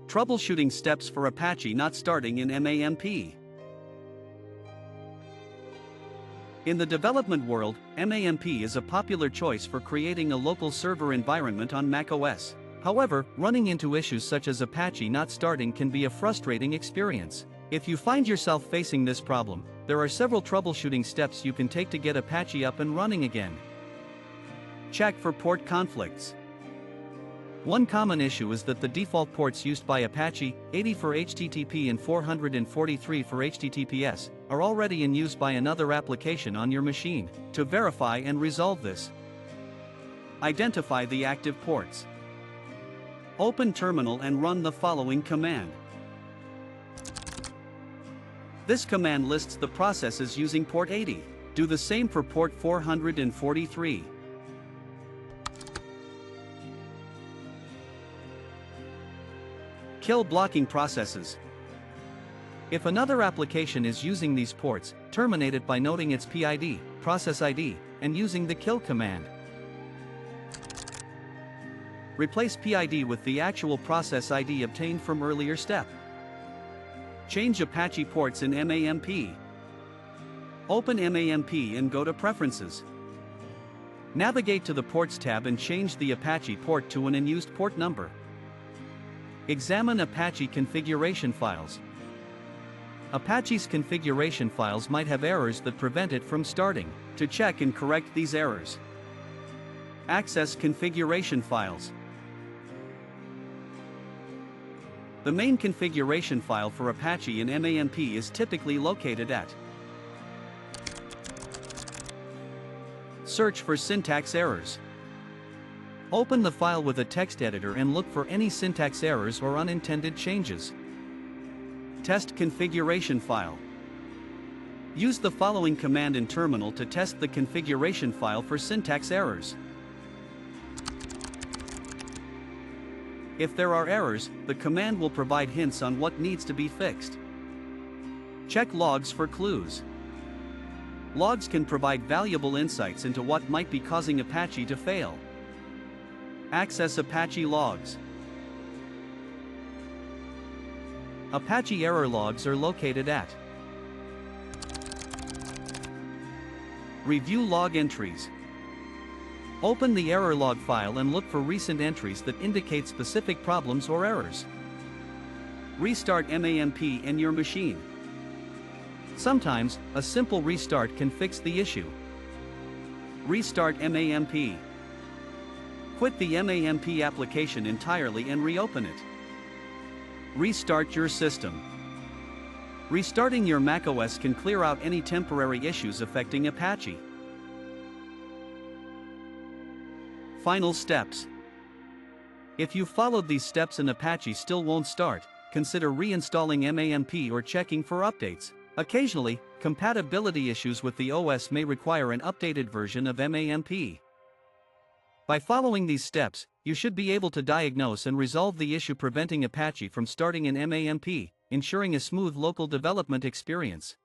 Troubleshooting steps for Apache not starting in MAMP. In the development world, MAMP is a popular choice for creating a local server environment on macOS. However, running into issues such as Apache not starting can be a frustrating experience. If you find yourself facing this problem, there are several troubleshooting steps you can take to get Apache up and running again. Check for port conflicts. One common issue is that the default ports used by Apache, 80 for HTTP and 443 for HTTPS, are already in use by another application on your machine. To verify and resolve this, identify the active ports. Open terminal and run the following command. This command lists the processes using port 80. Do the same for port 443. Kill blocking processes. If another application is using these ports, terminate it by noting its PID, process ID, and using the kill command. Replace PID with the actual process ID obtained from earlier step. Change Apache ports in MAMP. Open MAMP and go to Preferences. Navigate to the Ports tab and change the Apache port to an unused port number. Examine Apache configuration files. Apache's configuration files might have errors that prevent it from starting. To check and correct these errors, access configuration files. The main configuration file for Apache in MAMP is typically located at. Search for syntax errors. Open the file with a text editor and look for any syntax errors or unintended changes. Test configuration file. Use the following command in terminal to test the configuration file for syntax errors. If there are errors, the command will provide hints on what needs to be fixed. Check logs for clues. Logs can provide valuable insights into what might be causing Apache to fail. Access Apache logs. Apache error logs are located at. Review log entries. Open the error log file and look for recent entries that indicate specific problems or errors. Restart MAMP in your machine. Sometimes, a simple restart can fix the issue. Restart MAMP. Quit the MAMP application entirely and reopen it. Restart your system. Restarting your macOS can clear out any temporary issues affecting Apache. Final steps. If you followed these steps and Apache still won't start, consider reinstalling MAMP or checking for updates. Occasionally, compatibility issues with the OS may require an updated version of MAMP. By following these steps, you should be able to diagnose and resolve the issue preventing Apache from starting in MAMP, ensuring a smooth local development experience.